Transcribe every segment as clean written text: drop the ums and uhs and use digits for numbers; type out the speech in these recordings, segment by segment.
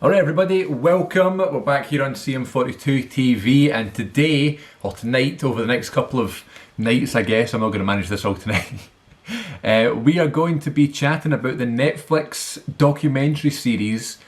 Alright everybody, welcome. We're back here on CM42 TV, and today, or tonight, over the next couple of nights I guess, I'm not going to manage this all tonight, we are going to be chatting about the Netflix documentary series,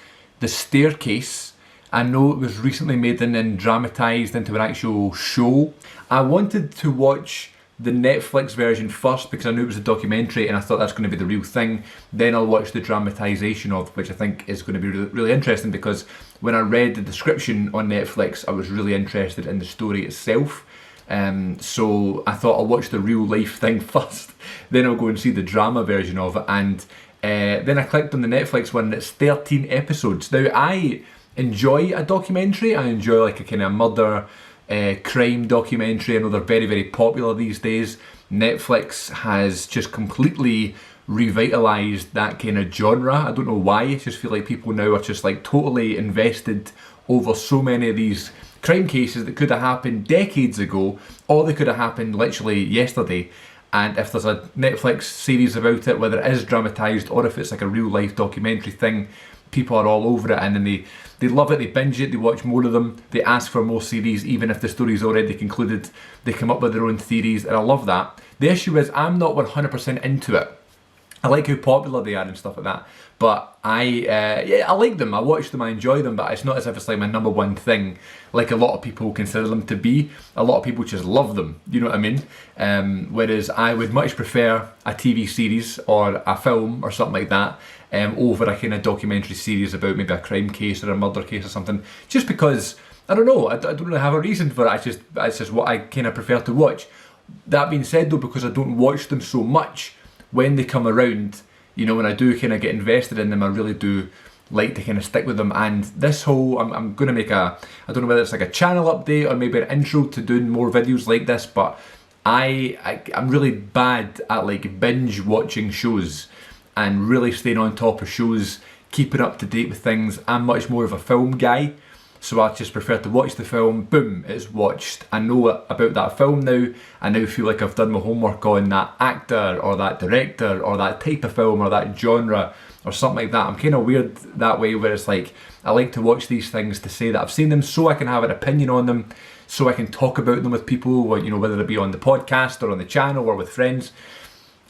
The Staircase. I know it was recently made and dramatised into an actual show. I wanted to watch the Netflix version first because I knew it was a documentary and I thought that's going to be the real thing. Then I'll watch the dramatisation of, which I think is going to be really interesting, because when I read the description on Netflix I was really interested in the story itself. So I thought I'll watch the real life thing first, then I'll go and see the drama version of it. And then I clicked on the Netflix one and it's 13 episodes. Now I enjoy a documentary, I enjoy like a kind of murder crime documentary. I know they're very, very popular these days. Netflix has just completely revitalised that kind of genre. I don't know why, I just feel like people now are just like totally invested over so many of these crime cases that could have happened decades ago, or they could have happened literally yesterday. And if there's a Netflix series about it, whether it is dramatised or if it's like a real life documentary thing, people are all over it, and then they love it, they binge it, they watch more of them, they ask for more series even if the story's already concluded, they come up with their own theories, and I love that. The issue is I'm not 100% into it. I like how popular they are and stuff like that, but I like them, I watch them, I enjoy them, but it's not as if it's like my number one thing like a lot of people consider them to be. A lot of people just love them, you know what I mean? Whereas I would much prefer a TV series or a film or something like that over a kind of documentary series about maybe a crime case or a murder case or something, just because, I don't know, I don't really have a reason for it, it's just what I kind of prefer to watch. That being said though, because I don't watch them so much, when they come around, you know, when I do kind of get invested in them, I really do like to kind of stick with them. And this whole, I'm going to make I don't know whether it's like a channel update or maybe an intro to doing more videos like this, but I'm really bad at like binge watching shows and really staying on top of shows, keeping up to date with things. I'm much more of a film guy, so I just prefer to watch the film, boom, it's watched. I know about that film now, I now feel like I've done my homework on that actor or that director or that type of film or that genre or something like that. I'm kind of weird that way, where it's like I like to watch these things to say that I've seen them, so I can have an opinion on them, so I can talk about them with people, or, you know, whether it be on the podcast or on the channel or with friends.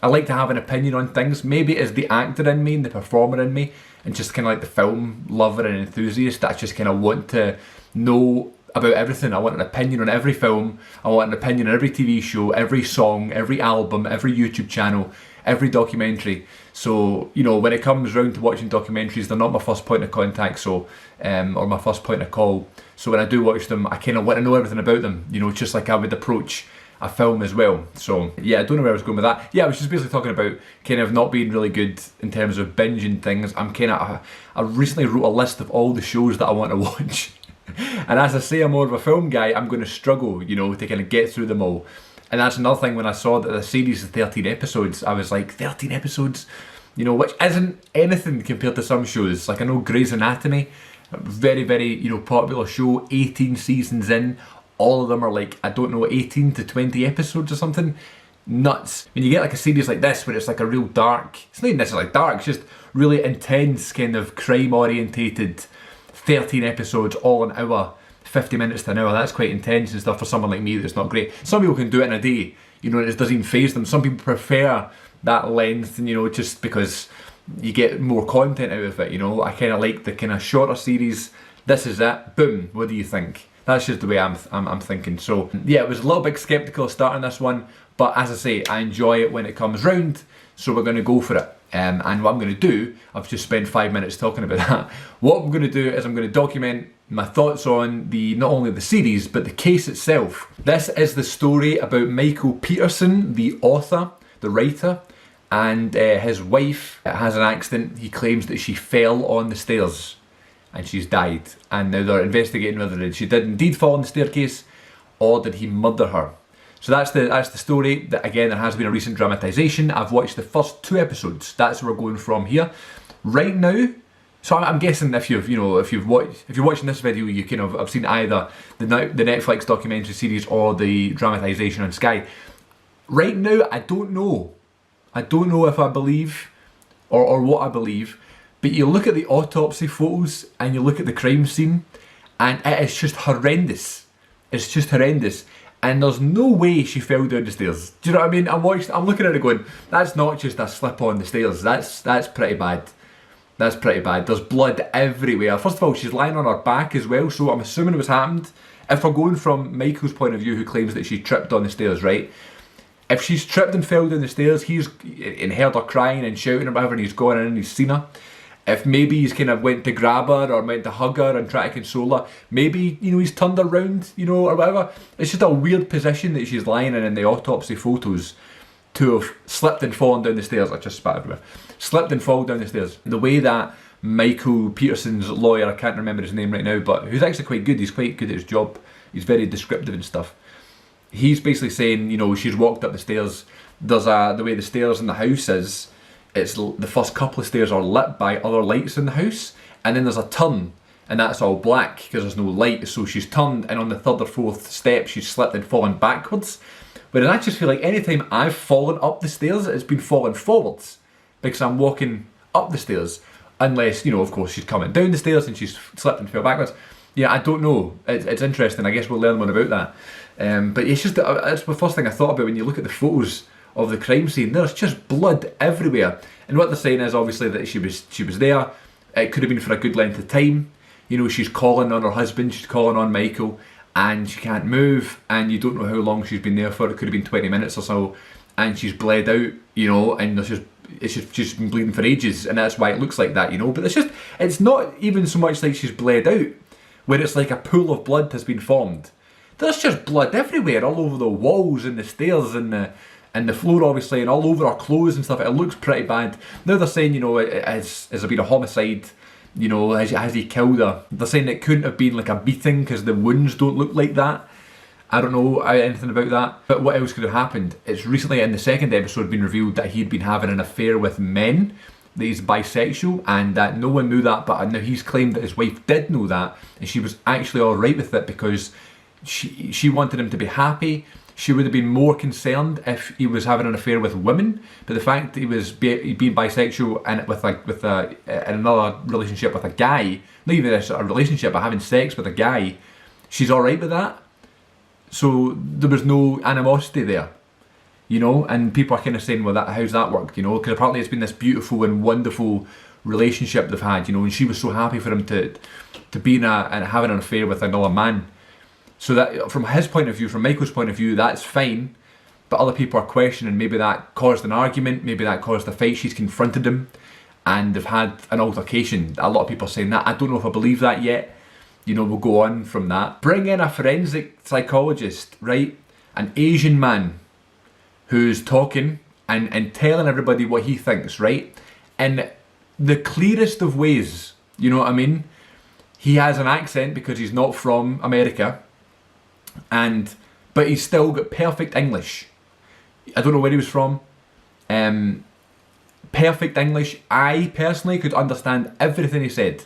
I like to have an opinion on things. Maybe it's the actor in me and the performer in me, and just kind of like the film lover and enthusiast, that I just kind of want to know about everything. I want an opinion on every film, I want an opinion on every TV show, every song, every album, every YouTube channel, every documentary. So, you know, when it comes round to watching documentaries, they're not my first point of contact, so or my first point of call. So when I do watch them, I kind of want to know everything about them, you know, just like I would approach a film as well. So yeah, I don't know where I was going with that. Yeah, I was just basically talking about kind of not being really good in terms of binging things. I recently wrote a list of all the shows that I want to watch. And as I say, I'm more of a film guy, I'm going to struggle, you know, to kind of get through them all. And that's another thing, when I saw that the series is 13 episodes, I was like, 13 episodes? You know, which isn't anything compared to some shows. Like I know Grey's Anatomy, very, very, you know, popular show, 18 seasons in. All of them are like, I don't know, 18 to 20 episodes or something. Nuts. When you get like a series like this where it's like a real dark, it's not even necessarily dark, it's just really intense kind of crime orientated 13 episodes, all an hour, 50 minutes to an hour. That's quite intense and stuff for someone like me that's not great. Some people can do it in a day, you know, and it doesn't even faze them. Some people prefer that length, and you know, just because you get more content out of it, you know. I kind of like the kind of shorter series. This is it, boom, what do you think? That's just the way I'm thinking. So yeah, it was a little bit sceptical starting this one, but as I say, I enjoy it when it comes round, so we're going to go for it. And what I'm going to do, I've just spent 5 minutes talking about that. What I'm going to do is I'm going to document my thoughts on not only the series, but the case itself. This is the story about Michael Peterson, the author, the writer, and his wife has an accident. He claims that she fell on the stairs and she's died, and now they're investigating whether she did indeed fall on the staircase or did he murder her. So that's the story. That, again, there has been a recent dramatisation. I've watched the first 2 episodes. That's where we're going from here. Right now, so I'm guessing if you're watching this video, you kind of have seen either the Netflix documentary series or the dramatisation on Sky. Right now, I don't know if I believe or what I believe, But you look at the autopsy photos and you look at the crime scene, and it is just horrendous. It's just horrendous. And there's no way she fell down the stairs. Do you know what I mean? I'm looking at it going, that's not just a slip on the stairs. That's pretty bad. That's pretty bad. There's blood everywhere. First of all, she's lying on her back as well, so I'm assuming it was happened. If we're going from Michael's point of view, who claims that she tripped on the stairs, right? If she's tripped and fell down the stairs, he's heard her crying and shouting or whatever, and he's gone in and he's seen her. If maybe he's kind of went to grab her or went to hug her and try to console her, maybe, you know, he's turned her round, you know, or whatever. It's just a weird position that she's lying in the autopsy photos to have slipped and fallen down the stairs. I just spat everywhere. Slipped and fallen down the stairs. The way that Michael Peterson's lawyer, I can't remember his name right now, but who's actually quite good, he's quite good at his job, he's very descriptive and stuff. He's basically saying, you know, she's walked up the stairs, there's the way the stairs in the house is, it's the first couple of stairs are lit by other lights in the house, and then there's a turn, and that's all black because there's no light, so she's turned, and on the third or fourth step she's slipped and fallen backwards. Whereas I just feel like anytime I've fallen up the stairs, it's been falling forwards, because I'm walking up the stairs, unless, you know, of course she's coming down the stairs and she's slipped and fell backwards. Yeah, I don't know, it's interesting, I guess we'll learn more about that. But it's just, that's the first thing I thought about when you look at the photos of the crime scene. There's just blood everywhere, and what they're saying is obviously that she was there. It could have been for a good length of time. You know, she's calling on her husband, she's calling on Michael, and she can't move, and you don't know how long she's been there for. It could have been 20 minutes or so, and she's bled out, you know, and she's been bleeding for ages, and that's why it looks like that, you know. But it's not even so much like she's bled out, where it's like a pool of blood has been formed. There's just blood everywhere, all over the walls and the stairs and the floor, obviously, and all over her clothes and stuff. It looks pretty bad. Now they're saying, you know, has it been a homicide? You know, has he killed her? They're saying it couldn't have been like a beating because the wounds don't look like that. I don't know anything about that. But what else could have happened? It's recently in the second episode been revealed that he'd been having an affair with men, that he's bisexual, and that no one knew that, but now he's claimed that his wife did know that, and she was actually alright with it because she wanted him to be happy. She would have been more concerned if he was having an affair with women, but the fact that he was being bisexual and with another relationship with a guy, not even a relationship, but having sex with a guy, she's all right with that. So there was no animosity there, you know. And people are kind of saying, well, how's that worked, you know? Because apparently it's been this beautiful and wonderful relationship they've had, you know, and she was so happy for him to be and having an affair with another man. So that, from his point of view, from Michael's point of view, that's fine. But other people are questioning, maybe that caused an argument, maybe that caused a fight. She's confronted him and they've had an altercation. A lot of people are saying that. I don't know if I believe that yet. You know, we'll go on from that. Bring in a forensic psychologist, right? An Asian man who's talking and telling everybody what he thinks, right? In the clearest of ways, you know what I mean? He has an accent because he's not from America. But he's still got perfect English. I don't know where he was from. Perfect English. I personally could understand everything he said.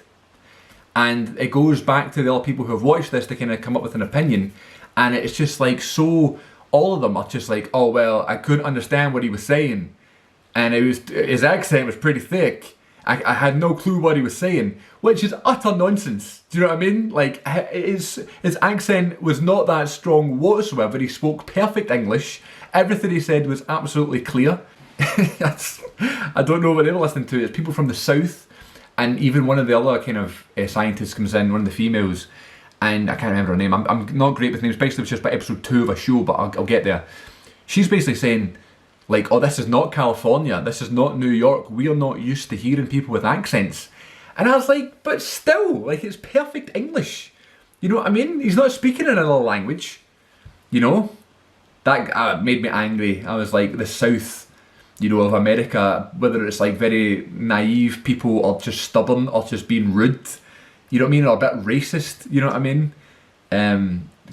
And it goes back to the other people who have watched this to kind of come up with an opinion. And it's just like, so all of them are just like, oh well, I couldn't understand what he was saying. And his accent was pretty thick. I had no clue what he was saying, which is utter nonsense. Do you know what I mean? Like, his accent was not that strong whatsoever. He spoke perfect English. Everything he said was absolutely clear. I don't know what they were listening to. It's people from the south, and even one of the other kind of scientists comes in, one of the females, and I can't remember her name. I'm not great with names, especially if it's just by episode 2 of a show, but I'll get there. She's basically saying, like, oh, this is not California, this is not New York, we're not used to hearing people with accents. And I was like, but still, like, it's perfect English. You know what I mean? He's not speaking in another language. You know? That made me angry. I was like, the South, you know, of America, whether it's like very naive people or just stubborn or just being rude, you know what I mean, or a bit racist, you know what I mean?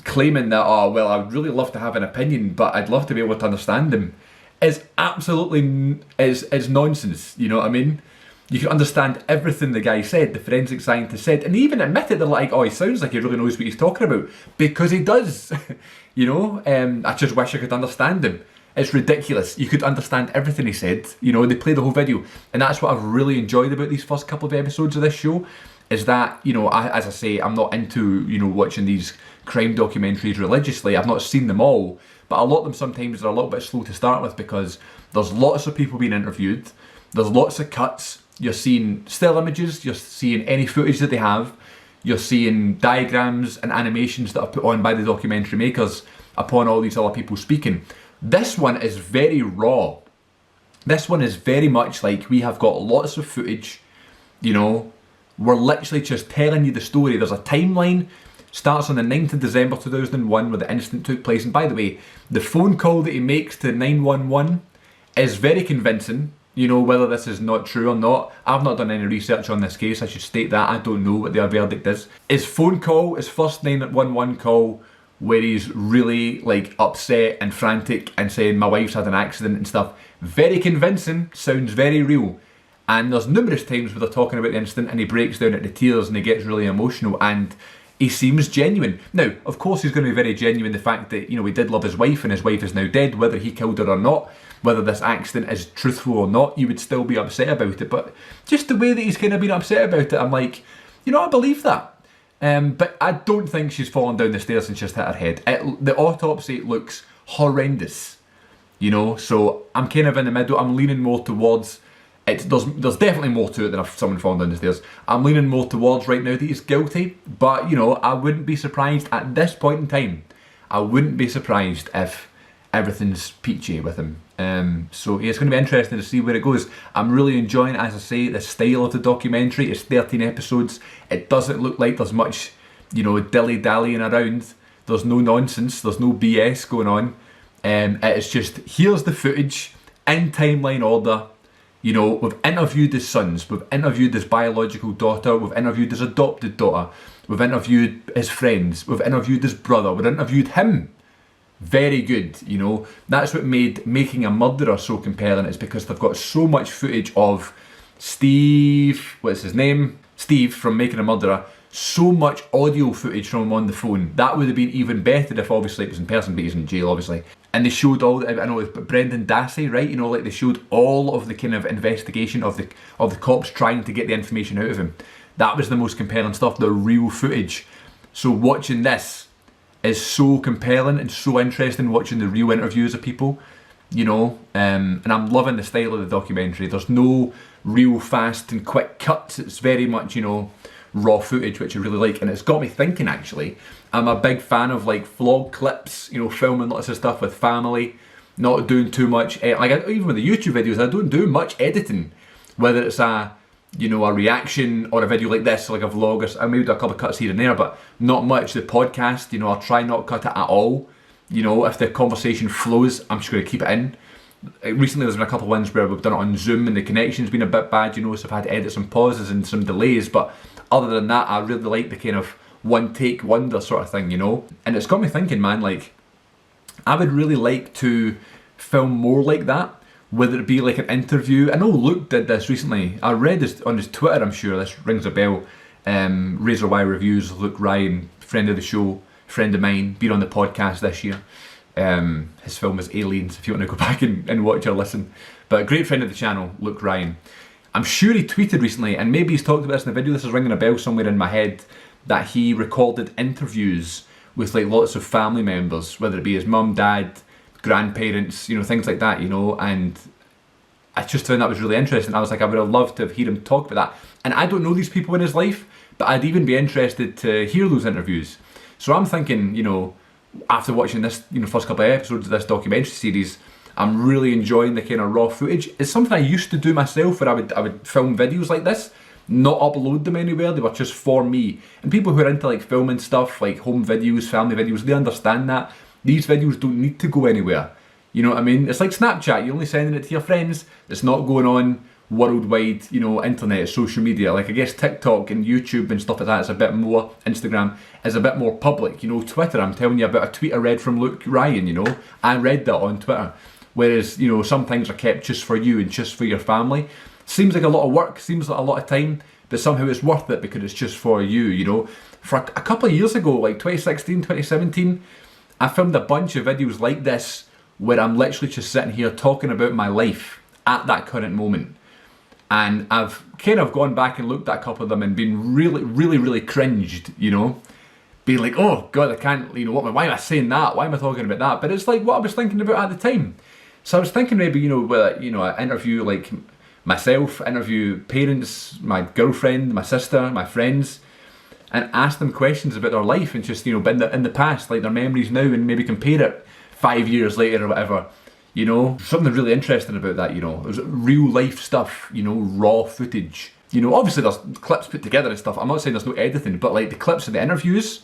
Claiming that, oh, well, I'd really love to have an opinion, but I'd love to be able to understand them, is absolutely is nonsense, you know what I mean? You can understand everything the guy said, the forensic scientist said, and even admit it. They're like, oh, he sounds like he really knows what he's talking about, because he does. You know, I just wish I could understand him. It's ridiculous. You could understand everything he said. You know, they play the whole video. And that's what I've really enjoyed about these first couple of episodes of this show, is that, you know, as I say, I'm not into, you know, watching these crime documentaries religiously. I've not seen them all, but a lot of them sometimes are a little bit slow to start with because there's lots of people being interviewed. There's lots of cuts. You're seeing still images. You're seeing any footage that they have. You're seeing diagrams and animations that are put on by the documentary makers upon all these other people speaking. This one is very raw. This one is very much like we have got lots of footage, you know, we're literally just telling you the story. There's a timeline, starts on the 9th of December 2001 where the incident took place. And by the way, the phone call that he makes to 911 is very convincing. You know, whether this is not true or not, I've not done any research on this case, I should state that. I don't know what their verdict is. His phone call, his first 911 call, where he's really like upset and frantic and saying my wife's had an accident and stuff, very convincing, sounds very real. And there's numerous times where they're talking about the incident and he breaks down into tears and he gets really emotional and he seems genuine. Now, of course he's going to be very genuine, the fact that, you know, he did love his wife and his wife is now dead, whether he killed her or not, whether this accident is truthful or not, you would still be upset about it. But just the way that he's kind of been upset about it, I'm like, you know, I believe that. But I don't think she's fallen down the stairs and just hit her head. The autopsy looks horrendous, you know, so I'm kind of in the middle. I'm leaning more towards it. There's definitely more to it than if someone fallen down the stairs. I'm leaning more towards right now that he's guilty, but you know, I wouldn't be surprised at this point in time. I wouldn't be surprised if everything's peachy with him. So yeah, it's going to be interesting to see where it goes. I'm really enjoying, as I say, the style of the documentary. It's 13 episodes. It doesn't look like there's much, you know, dilly-dallying around. There's no nonsense. There's no BS going on. It's just, here's the footage in timeline order. You know, we've interviewed his sons. We've interviewed his biological daughter. We've interviewed his adopted daughter. We've interviewed his friends. We've interviewed his brother. We've interviewed him. Very good, you know. That's what made Making a Murderer so compelling, is because they've got so much footage of Steve, what's his name? Steve from Making a Murderer. So much audio footage from him on the phone. That would have been even better if obviously it was in person, but he's in jail obviously. And they showed all, I know it was Brendan Dassey, right? You know, like they showed all of the kind of investigation of the cops trying to get the information out of him. That was the most compelling stuff, the real footage. So watching this is so compelling and so interesting, watching the real interviews of people, you know, and I'm loving the style of the documentary. There's no real fast and quick cuts. It's very much, you know, raw footage, which I really like, and it's got me thinking actually. I'm a big fan of like vlog clips, you know, filming lots of stuff with family, not doing too much, like even with the YouTube videos, I don't do much editing, whether it's a reaction or a video like this, like a vlog, or I maybe do a couple of cuts here and there, but not much. The podcast, you know, I'll try not cut it at all. You know, if the conversation flows, I'm just going to keep it in. Recently there's been a couple of ones where we've done it on Zoom and the connection's been a bit bad, you know, so I've had to edit some pauses and some delays, but other than that, I really like the kind of one take wonder sort of thing, you know. And it's got me thinking, man, like, I would really like to film more like that. Whether it be like an interview. I know Luke did this recently. I read this on his Twitter, I'm sure this rings a bell. Razor Wire Reviews, Luke Ryan, friend of the show, friend of mine, been on the podcast this year. His film is Aliens, if you want to go back and watch or listen. But a great friend of the channel, Luke Ryan. I'm sure he tweeted recently, and maybe he's talked about this in the video, this is ringing a bell somewhere in my head, that he recorded interviews with like lots of family members, whether it be his mum, dad, grandparents, you know, things like that, you know, and I just found that was really interesting. I was like, I would have loved to have heard him talk about that. And I don't know these people in his life, but I'd even be interested to hear those interviews. So I'm thinking, you know, after watching this, you know, first couple of episodes of this documentary series, I'm really enjoying the kind of raw footage. It's something I used to do myself, where I would film videos like this, not upload them anywhere, they were just for me. And people who are into like filming stuff, like home videos, family videos, they understand that. These videos don't need to go anywhere. You know what I mean? It's like Snapchat, you're only sending it to your friends. It's not going on worldwide, you know, internet, social media. Like I guess TikTok and YouTube and stuff like that is a bit more, Instagram is a bit more public. You know, Twitter, I'm telling you about a tweet I read from Luke Ryan, you know. I read that on Twitter. Whereas, you know, some things are kept just for you and just for your family. Seems like a lot of work, seems like a lot of time, but somehow it's worth it because it's just for you, you know. For a couple of years ago, like 2016, 2017, I filmed a bunch of videos like this where I'm literally just sitting here talking about my life at that current moment. And I've kind of gone back and looked at a couple of them and been really cringed, you know? Being like, oh God, I can't, you know, why am I saying that? Why am I talking about that? But it's like what I was thinking about at the time. So I was thinking maybe, you know, I interview like myself, interview parents, my girlfriend, my sister, my friends, and ask them questions about their life and just, you know, in the past, like their memories now, and maybe compare it 5 years later or whatever. You know, something really interesting about that, you know. There's real life stuff, you know, raw footage. You know, obviously there's clips put together and stuff. I'm not saying there's no editing, but like the clips of the interviews,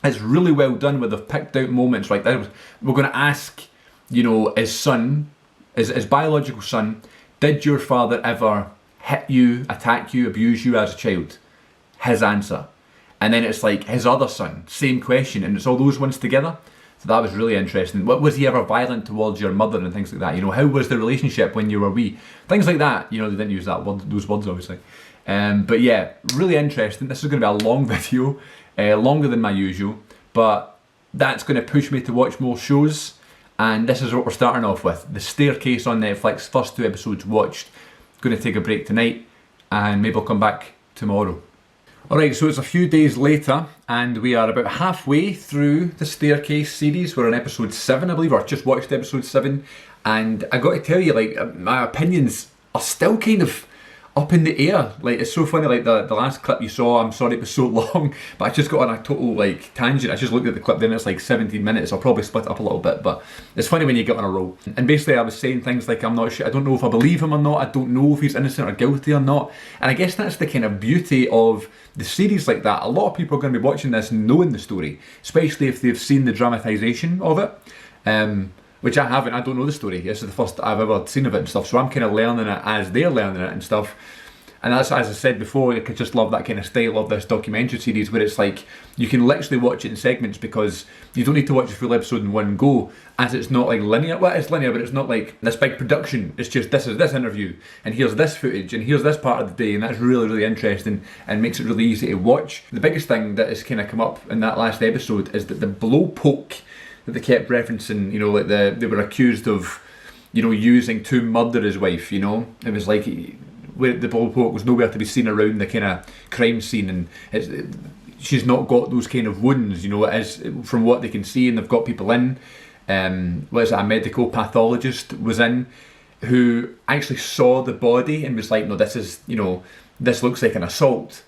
it's really well done where they've picked out moments. Like we're going to ask, you know, his biological son, did your father ever hit you, attack you, abuse you as a child? His answer. And then it's like his other son, same question, and it's all those ones together. So that was really interesting. What was he ever violent towards your mother and things like that? You know, how was the relationship when you were wee? Things like that. You know, they didn't use those words obviously. But yeah, really interesting. This is going to be a long video, longer than my usual, but that's going to push me to watch more shows. And this is what we're starting off with. The Staircase on Netflix, first 2 episodes watched. Going to take a break tonight, and maybe I'll come back tomorrow. Alright, so it's a few days later, and we are about halfway through the Staircase series. We're on episode 7, I believe, or just watched episode 7. And I got to tell you, like, my opinions are still kind of up in the air. Like, it's so funny, like the last clip you saw, I'm sorry it was so long, but I just got on a total like tangent. I just looked at the clip, then it's like 17 minutes. I'll probably split it up a little bit, but it's funny when you get on a roll. And basically I was saying things like, I'm not sure, I don't know if I believe him or not, I don't know if he's innocent or guilty or not. And I guess that's the kind of beauty of the series like that. A lot of people are going to be watching this knowing the story, especially if they've seen the dramatisation of it. Which I haven't, I don't know the story. This is the first I've ever seen of it and stuff, so I'm kind of learning it as they're learning it and stuff. And that's, as I said before, I could just love that kind of style of this documentary series where it's like, you can literally watch it in segments because you don't need to watch a full episode in one go, as it's not like linear. Well, it's linear, but it's not like this big production. It's just, this is this interview, and here's this footage, and here's this part of the day, and that's really interesting and makes it really easy to watch. The biggest thing that has kind of come up in that last episode is that the blowpoke that they kept referencing, you know, like they were accused of, you know, using to murder his wife, you know. It was like, where the blowpoke was nowhere to be seen around the kind of crime scene, and she's not got those kind of wounds, you know, as from what they can see, and they've got people in, what is it, a medical pathologist was in, who actually saw the body and was like, no, this is, you know, this looks like an assault.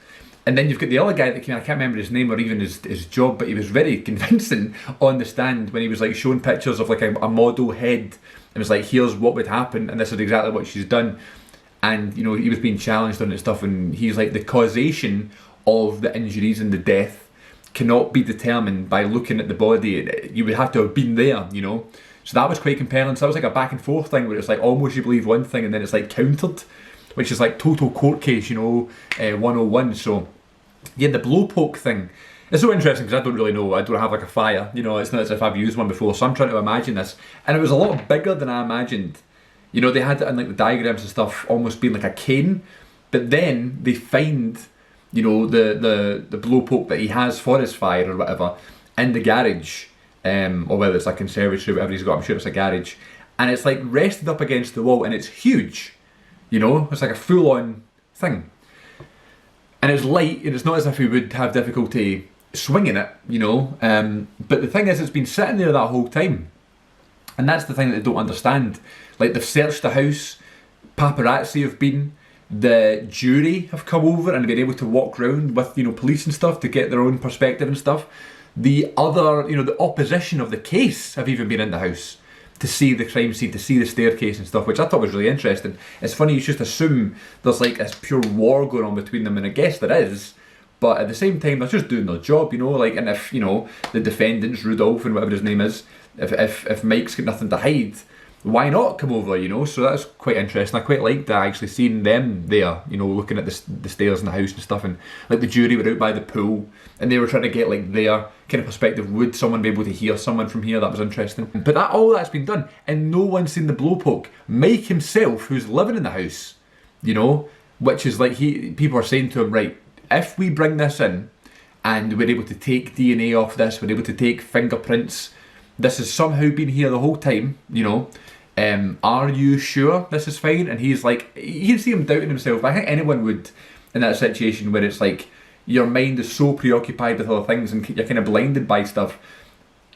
And then you've got the other guy that came, I can't remember his name or even his job, but he was very convincing on the stand when he was like showing pictures of like a model head and was like, here's what would happen and this is exactly what she's done. And, you know, he was being challenged on it and stuff, and he's like, the causation of the injuries and the death cannot be determined by looking at the body. You would have to have been there, you know. So that was quite compelling. So that was like a back and forth thing where it's like almost you believe one thing and then it's like countered, which is like total court case, you know, 101. So yeah, the blowpoke thing, it's so interesting because I don't really know. I don't have like a fire, you know, it's not as if I've used one before, so I'm trying to imagine this. And it was a lot bigger than I imagined. You know, they had it in like the diagrams and stuff almost being like a cane, but then they find, you know, the blowpoke that he has for his fire or whatever in the garage, or whether it's a conservatory, whatever he's got, I'm sure it's a garage, and it's like rested up against the wall and it's huge, you know, it's like a full-on thing. And it's light, and it's not as if he would have difficulty swinging it, you know. But the thing is, it's been sitting there that whole time. And that's the thing that they don't understand. Like, they've searched the house, paparazzi have been, the jury have come over and been able to walk around with, you know, police and stuff to get their own perspective and stuff. The other, you know, the opposition of the case have even been in the house to see the crime scene, to see the staircase and stuff, which I thought was really interesting. It's funny, you just assume there's like this pure war going on between them, and I guess there is, but at the same time they're just doing their job, you know, like, and if, you know, the defendants, Rudolph and whatever his name is, if Mike's got nothing to hide, why not come over, you know? So that's quite interesting. I quite liked actually seeing them there, you know, looking at the stairs in the house and stuff, and like the jury were out by the pool and they were trying to get like their kind of perspective. Would someone be able to hear someone from here? That was interesting. But that all that's been done and no one's seen the blowpoke. Mike himself, who's living in the house, you know, which is like, people are saying to him, right, if we bring this in and we're able to take DNA off this, we're able to take fingerprints, this has somehow been here the whole time, you know. Are you sure this is fine? And he's like, you can see him doubting himself. I think anyone would in that situation where it's like your mind is so preoccupied with other things and you're kind of blinded by stuff.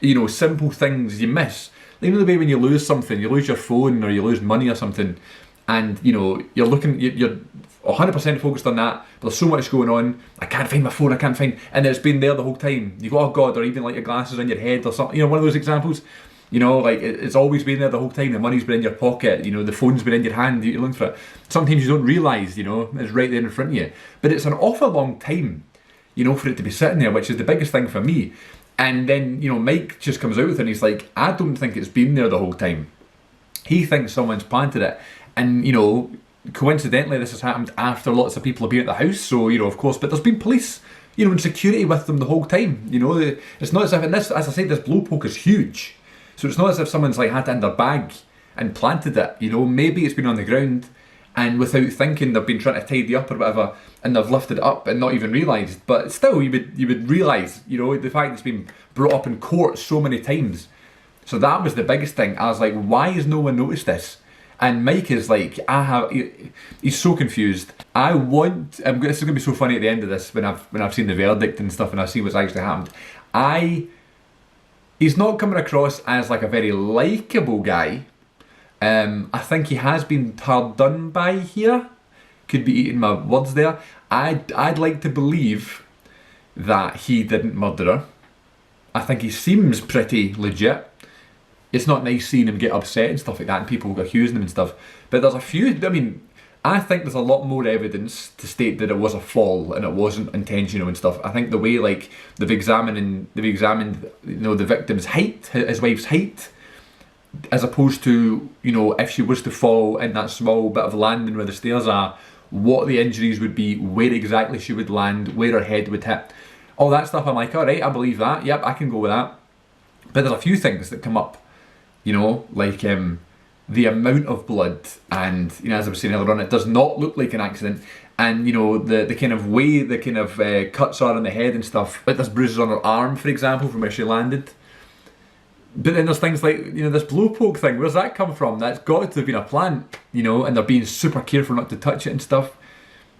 You know, simple things you miss. You know the way when you lose something, you lose your phone or you lose money or something, and you know you're 100% focused on that. But there's so much going on. I can't find my phone. And it's been there the whole time. You go, oh God, or even like your glasses on your head or something. You know, one of those examples. You know, like it's always been there the whole time. The money's been in your pocket. You know, the phone's been in your hand. You're looking for it. Sometimes you don't realise. You know, it's right there in front of you. But it's an awful long time. You know, for it to be sitting there, which is the biggest thing for me. And then, you know, Mike just comes out with it and he's like, I don't think it's been there the whole time. He thinks someone's planted it. And, you know, coincidentally, this has happened after lots of people have been at the house. So, you know, of course, but there's been police, you know, and security with them the whole time. You know, it's not as if, and this, as I said, this blowpoke is huge. So it's not as if someone's like had it in their bag and planted it. You know, maybe it's been on the ground and without thinking they've been trying to tidy up or whatever, and they've lifted it up and not even realised. But still, you would realise, you know, the fact it's been brought up in court so many times. So that was the biggest thing. I was like, why has no one noticed this? And Mike is like, he's so confused. This is going to be so funny at the end of this when I've seen the verdict and stuff and I see what's actually happened. He's not coming across as like a very likeable guy. I think he has been hard done by here. Could be eating my words there. I'd like to believe that he didn't murder her. I think he seems pretty legit. It's not nice seeing him get upset and stuff like that and people accusing him and stuff. But there's a few, I mean, I think there's a lot more evidence to state that it was a fall and it wasn't intentional and stuff. I think the way like they've examined, you know, the victim's height, his wife's height, as opposed to, you know, if she was to fall in that small bit of landing where the stairs are, what the injuries would be, where exactly she would land, where her head would hit. All that stuff, I'm like, alright, I believe that. Yep, I can go with that. But there's a few things that come up, you know, like the amount of blood and, you know, as I was saying earlier on, it does not look like an accident. And, you know, the kind of way the kind of cuts are on the head and stuff. Like there's bruises on her arm, for example, from where she landed. But then there's things like, you know, this blowpoke thing, where's that come from? That's got to have been a plant, you know, and they're being super careful not to touch it and stuff.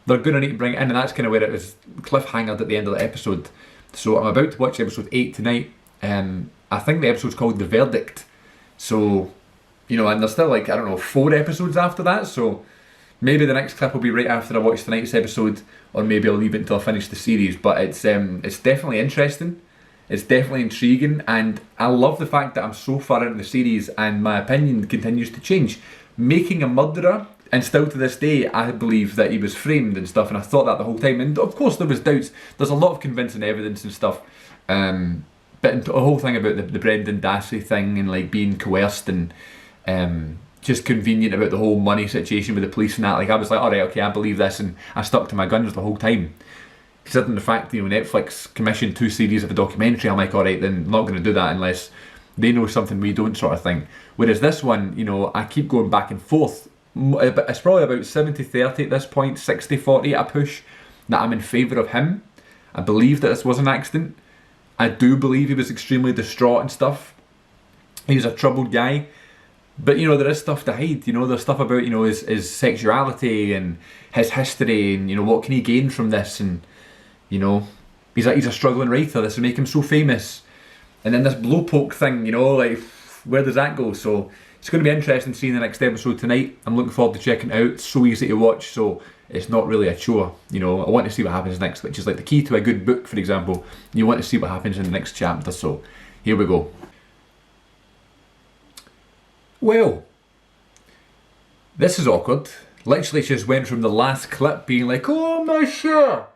They're going to need to bring it in, and that's kind of where it was cliffhangered at the end of the episode. So I'm about to watch episode 8 tonight. I think the episode's called The Verdict. So, you know, and there's still like, I don't know, 4 episodes after that, so maybe the next clip will be right after I watch tonight's episode, or maybe I'll leave it until I finish the series, but it's definitely interesting. It's definitely intriguing, and I love the fact that I'm so far into the series and my opinion continues to change. Making a murderer, and still to this day, I believe that he was framed and stuff, and I thought that the whole time. And of course there was doubts. There's a lot of convincing evidence and stuff. But the whole thing about the Brendan Dassey thing and like being coerced and just convenient about the whole money situation with the police and that. Like I was like, alright, okay, I believe this, and I stuck to my guns the whole time. Considering the fact, you know, Netflix commissioned 2 series of a documentary, I'm like, alright, then I'm not going to do that unless they know something we don't, sort of thing. Whereas this one, you know, I keep going back and forth. It's probably about 70-30 at this point, 60-40 at a push, that I'm in favour of him. I believe that this was an accident. I do believe he was extremely distraught and stuff. He's a troubled guy. But, you know, there is stuff to hide. You know, there's stuff about, you know, his sexuality and his history and, you know, what can he gain from this, and, you know, he's a struggling writer. This will make him so famous. And then this blowpoke thing, you know, like, where does that go? So it's going to be interesting seeing the next episode tonight. I'm looking forward to checking it out. It's so easy to watch, so it's not really a chore. You know, I want to see what happens next, which is like the key to a good book, for example. You want to see what happens in the next chapter, so here we go. Well, this is awkward. Literally just went from the last clip being like, oh, I'm not sure.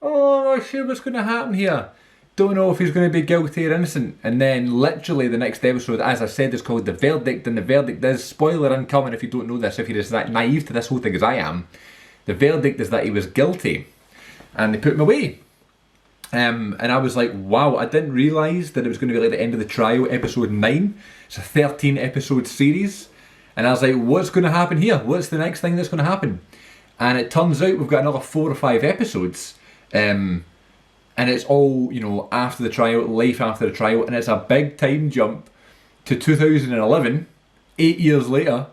Oh, I'm not sure what's going to happen here. Don't know if he's going to be guilty or innocent. And then literally the next episode, as I said, is called The Verdict. And the verdict is, spoiler incoming if you don't know this, if you're as that naive to this whole thing as I am. The verdict is that he was guilty. And they put him away. And I was like, wow, I didn't realise that it was going to be like the end of the trial, episode 9. It's a 13 episode series. And I was like, what's going to happen here? What's the next thing that's going to happen? And it turns out we've got another 4 or 5 episodes. And it's all, you know, after the trial, life after the trial. And it's a big time jump to 2011, 8 years later.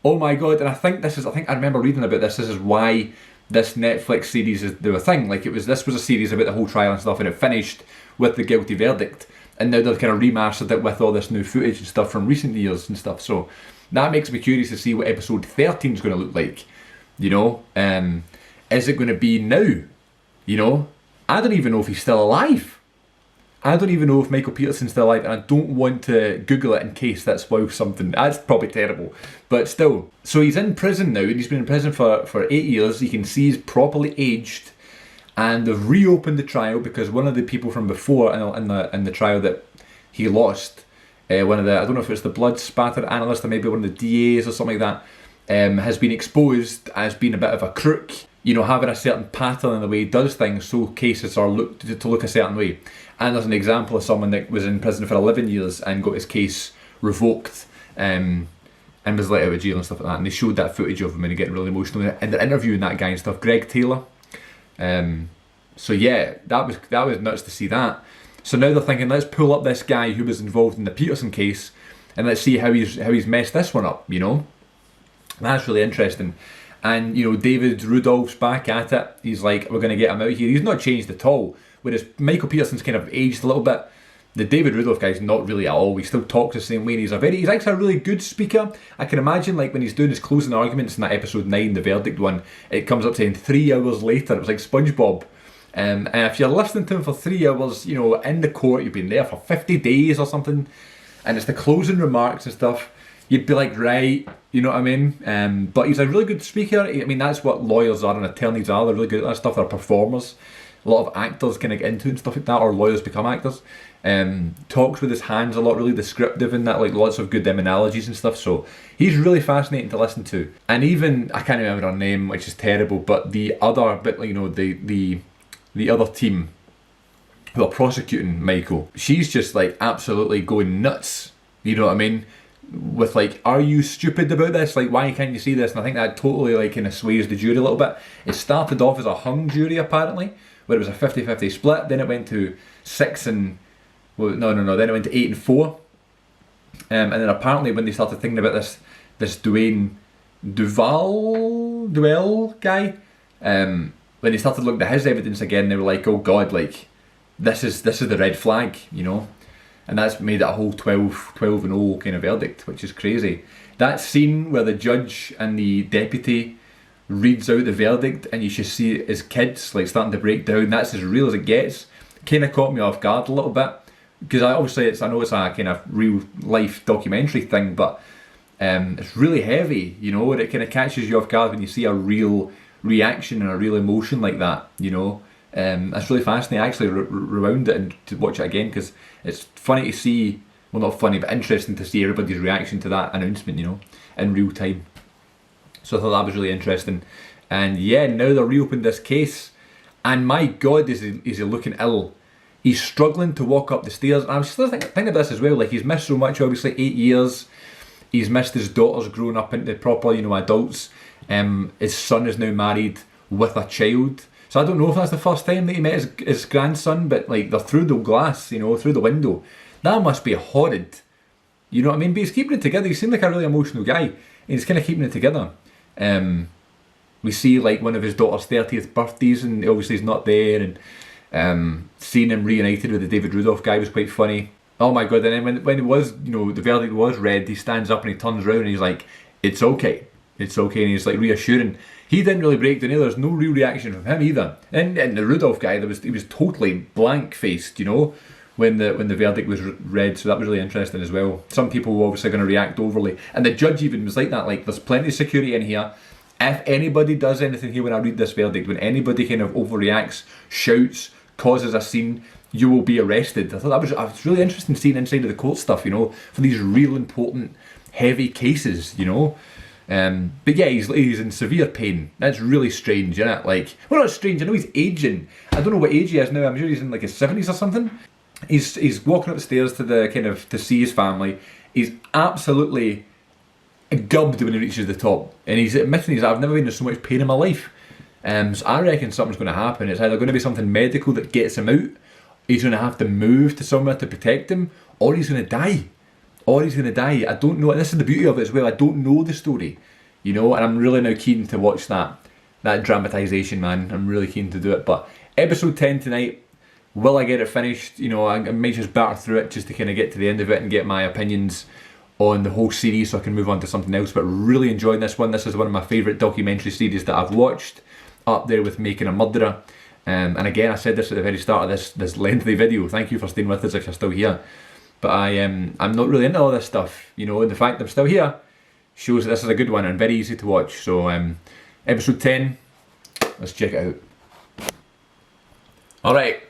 Oh my god! And I think I remember reading about this. This is why this Netflix series is the thing. Like this was a series about the whole trial and stuff, and it finished with the guilty verdict. And now they've kind of remastered it with all this new footage and stuff from recent years and stuff. So that makes me curious to see what episode 13 is going to look like. You know, is it going to be now? You know, I don't even know if he's still alive. I don't even know if Michael Peterson's still alive, and I don't want to Google it in case that spoils something. That's probably terrible, but still. So he's in prison now, and he's been in prison for 8 years. You can see he's properly aged, and they've reopened the trial because one of the people from before in the trial that he lost, one of the, I don't know if it's the blood spatter analyst or maybe one of the DAs or something like that, has been exposed as being a bit of a crook. You know, having a certain pattern in the way he does things, so cases are looked to look a certain way. And there's an example of someone that was in prison for 11 years and got his case revoked, and was let out of jail and stuff like that. And they showed that footage of him and he getting really emotional, and they're interviewing that guy and stuff, Greg Taylor. So yeah, that was nuts to see that. So now they're thinking, let's pull up this guy who was involved in the Peterson case, and let's see how he's messed this one up. You know, and that's really interesting. And you know, David Rudolph's back at it. He's like, we're going to get him out here. He's not changed at all. Whereas Michael Peterson's kind of aged a little bit. The David Rudolph guy's not really at all. He still talks the same way. And he's actually a really good speaker. I can imagine, like, when he's doing his closing arguments in that episode 9, the verdict one, it comes up saying 3 hours later. It was like SpongeBob. And if you're listening to him for 3 hours, you know, in the court, you've been there for 50 days or something, and it's the closing remarks and stuff, you'd be like, right, you know what I mean? But he's a really good speaker. I mean, that's what lawyers are and attorneys are. They're really good at that stuff. They're performers. A lot of actors kind of get into it and stuff like that, or lawyers become actors. Talks with his hands a lot, really descriptive in that, like lots of good analogies and stuff. So he's really fascinating to listen to. And even, I can't remember her name, which is terrible, but the other, you know, the other team who are prosecuting Michael, she's just like absolutely going nuts. You know what I mean? With like, are you stupid about this? Like, why can't you see this? And I think that totally like kind of sways the jury a little bit. It started off as a hung jury apparently, where it was a 50-50 split. Then it went to 6 and, well, no. Then it went to 8 and 4. And then apparently when they started thinking about this Dwayne Duell guy, when they started looking at his evidence again, they were like, oh God, like this is the red flag, you know. And that's made it a whole 12-0 kind of verdict, which is crazy. That scene where the judge and the deputy reads out the verdict and you should see his kids like starting to break down, that's as real as it gets. Kind of caught me off guard a little bit, because I know it's a kind of real life documentary thing, but it's really heavy, you know, and it kind of catches you off guard when you see a real reaction and a real emotion like that, you know. It's really fascinating. I actually rewound it and to watch it again because it's funny to see, well, not funny, but interesting to see everybody's reaction to that announcement, you know, in real time. So I thought that was really interesting. And yeah, now they've reopened this case, and my God, is he looking ill. He's struggling to walk up the stairs. And I was still thinking of this as well, like he's missed so much, obviously, 8 years. He's missed his daughters growing up into proper, you know, adults. His son is now married with a child. So I don't know if that's the first time that he met his grandson, but like they're through the glass, you know, through the window. That must be horrid. You know what I mean? But he's keeping it together. He seemed like a really emotional guy, and he's kind of keeping it together. We see like one of his daughter's 30th birthdays, and obviously he's not there, and seeing him reunited with the David Rudolph guy was quite funny. Oh my God! And then when it was, you know, the verdict was read, he stands up and he turns around and he's like, "It's okay, it's okay," and he's like reassuring. He didn't really break down either. There's no real reaction from him either. And the Rudolph guy, he was totally blank faced, you know, when the verdict was read. So that was really interesting as well. Some people were obviously going to react overly, and the judge even was like that. Like, there's plenty of security in here. If anybody does anything here when I read this verdict, when anybody kind of overreacts, shouts, causes a scene, you will be arrested. I thought that was really interesting seeing inside of the court stuff, you know, for these real important, heavy cases, you know. But yeah, he's in severe pain. That's really strange, isn't it? Like, well, not strange. I know he's aging. I don't know what age he is now. I'm sure he's in like his 70s or something. He's walking up the stairs to see his family. He's absolutely gubbed when he reaches the top, and he's admitting I've never been in so much pain in my life. So I reckon something's going to happen. It's either going to be something medical that gets him out, he's going to have to move to somewhere to protect him, or he's going to die. or he's going to die. I don't know. And this is the beauty of it as well. I don't know the story, you know, and I'm really now keen to watch that dramatisation, man. I'm really keen to do it. But episode 10 tonight, will I get it finished? You know, I might just batter through it just to kind of get to the end of it and get my opinions on the whole series so I can move on to something else. But really enjoying this one. This is one of my favourite documentary series that I've watched, up there with Making a Murderer. And again, I said this at the very start of this lengthy video. Thank you for staying with us if you're still here. But I'm not really into all this stuff, you know, and the fact that I'm still here shows that this is a good one and very easy to watch. So episode 10, let's check it out. Alright,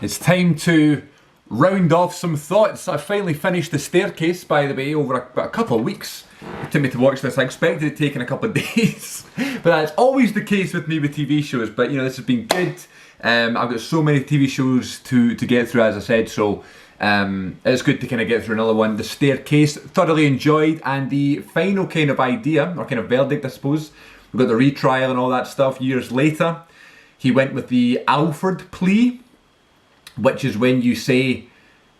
it's time to round off some thoughts. I finally finished The Staircase, by the way, over a couple of weeks. It took me to watch this. I expected it taking a couple of days, but that's always the case with me with TV shows. But you know, this has been good. I've got so many TV shows to get through, as I said, so it's good to kind of get through another one. The Staircase, thoroughly enjoyed, and the final kind of idea, or kind of verdict, I suppose, we've got the retrial and all that stuff years later. He went with the Alford plea, which is when you say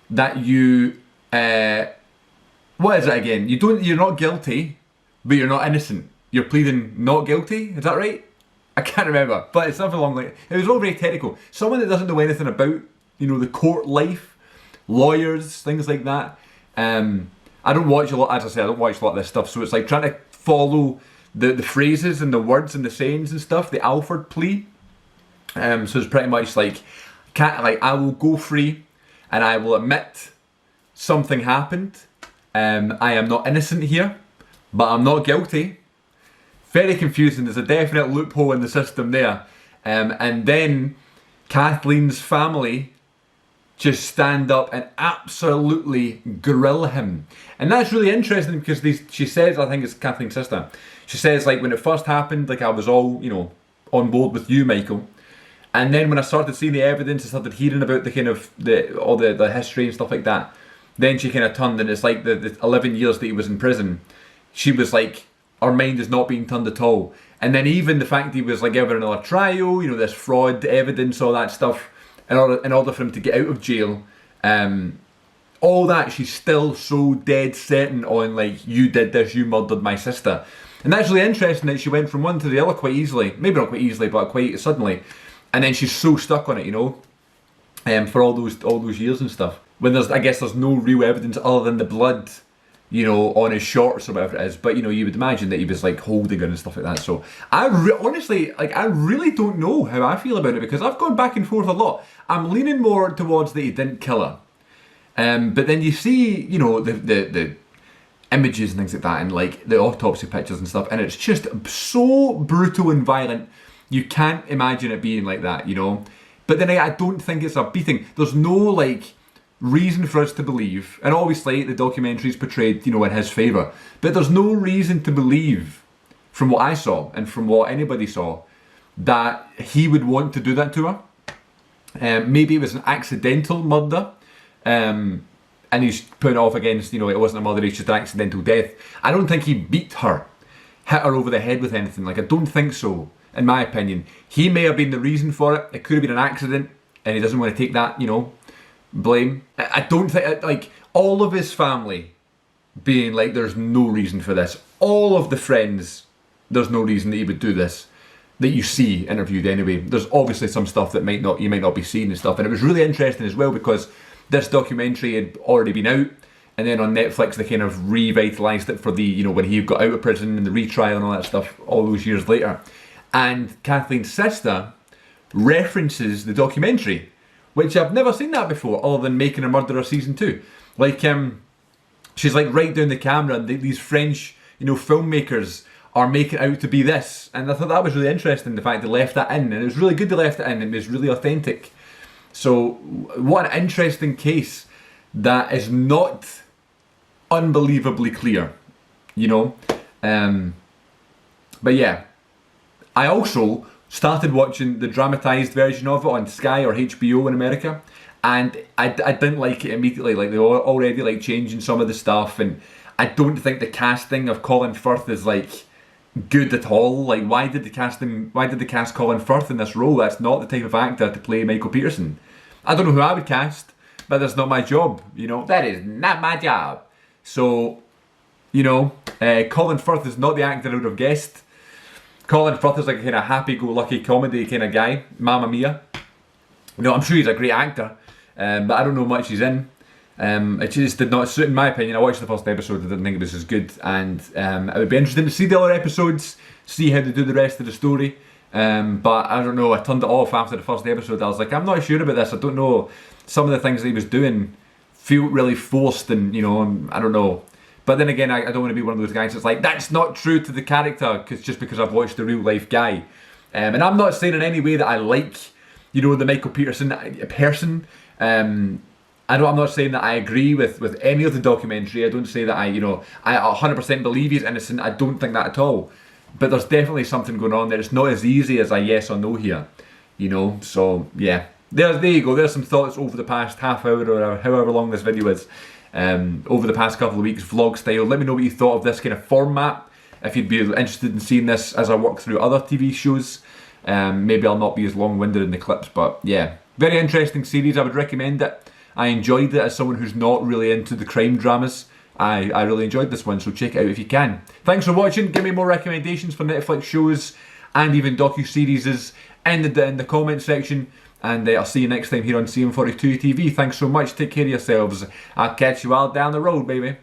that you, what is it again? You're not guilty, but you're not innocent. You're pleading not guilty, is that right? I can't remember, but it's something along like, it was all very technical. Someone that doesn't know anything about, you know, the court life, lawyers, things like that. I don't watch a lot, as I said, I don't watch a lot of this stuff, so it's like trying to follow the phrases and the words and the sayings and stuff, the Alford plea. So it's pretty much like, I will go free and I will admit something happened. I am not innocent here, but I'm not guilty. Very confusing. There's a definite loophole in the system there. And then Kathleen's family just stand up and absolutely grill him. And that's really interesting because she says, I think it's Kathleen's sister, she says, like, when it first happened, like, I was all, you know, on board with you, Michael. And then when I started seeing the evidence, I started hearing about the kind of, all the history and stuff like that, then she kind of turned, and it's like the 11 years that he was in prison, she was like, our mind is not being turned at all. And then even the fact he was like given another trial, you know, this fraud evidence, all that stuff, in order for him to get out of jail, all that, she's still so dead certain on, like, you did this, you murdered my sister. And that's really interesting that she went from one to the other quite easily. Maybe not quite easily, but quite suddenly. And then she's so stuck on it, you know, for all those years and stuff. When I guess there's no real evidence other than the blood, you know, on his shorts or whatever it is. But, you know, you would imagine that he was, like, holding her and stuff like that. So, honestly, like, I really don't know how I feel about it, because I've gone back and forth a lot. I'm leaning more towards that he didn't kill her. But then you see, you know, the images and things like that, and, like, the autopsy pictures and stuff, and it's just so brutal and violent. You can't imagine it being like that, you know. But then I don't think it's a beating. There's no, like, reason for us to believe, and obviously the documentary's portrayed, you know, in his favour, but there's no reason to believe, from what I saw and from what anybody saw, that he would want to do that to her. Maybe it was an accidental murder, and he's put it off against, you know, it wasn't a murder, it's just an accidental death. I don't think he beat her, hit her over the head with anything. Like, I don't think so, in my opinion. He may have been the reason for it. It could have been an accident, and he doesn't want to take that, you know, blame. I don't think, like, all of his family being like, there's no reason for this. All of the friends, there's no reason that he would do this, that you see interviewed anyway. There's obviously some stuff that you might not be seeing and stuff. And it was really interesting as well, because this documentary had already been out, and then on Netflix they kind of revitalised it for the, you know, when he got out of prison and the retrial and all that stuff all those years later. And Kathleen's sister references the documentary, which I've never seen that before, other than Making a Murderer Season 2. Like, she's like right down the camera, and these French, you know, filmmakers are making it out to be this. And I thought that was really interesting, the fact they left that in. And it was really good they left it in, and it was really authentic. So, what an interesting case that is not unbelievably clear, you know? But yeah, I also started watching the dramatised version of it on Sky or HBO in America, and I didn't like it immediately. Like, they were already, like, changing some of the stuff, and I don't think the casting of Colin Firth is, like, good at all. Like, why did they cast Colin Firth in this role? That's not the type of actor to play Michael Peterson. I don't know who I would cast, but that's not my job, you know. That is not my job. So, you know, Colin Firth is not the actor I would have guessed. Colin Firth is like a kind of happy-go-lucky comedy kind of guy. Mamma Mia. No, I'm sure he's a great actor, but I don't know much he's in. It just did not suit, in my opinion. I watched the first episode, I didn't think it was as good, and it would be interesting to see the other episodes, see how they do the rest of the story. But I don't know, I turned it off after the first episode. I was like, I'm not sure about this. I don't know. Some of the things that he was doing feel really forced, and you know, I don't know. But then again, I don't want to be one of those guys that's like, that's not true to the character, just because I've watched the real life guy. And I'm not saying in any way that I like, you know, the Michael Peterson person. I'm not saying that I agree with any of the documentary. I don't say that I 100% believe he's innocent. I don't think that at all. But there's definitely something going on there. It's not as easy as a yes or no here, you know. So yeah, there you go. There's some thoughts over the past half hour or however long this video is. Over the past couple of weeks, vlog style. Let me know what you thought of this kind of format. If you'd be interested in seeing this as I work through other TV shows. Maybe I'll not be as long-winded in the clips, but yeah, very interesting series. I would recommend it. I enjoyed it as someone who's not really into the crime dramas. I really enjoyed this one, so check it out if you can. Thanks for watching. Give me more recommendations for Netflix shows and even docu-series in the comment section. And I'll see you next time here on CM42 TV. Thanks so much. Take care of yourselves. I'll catch you all down the road, baby.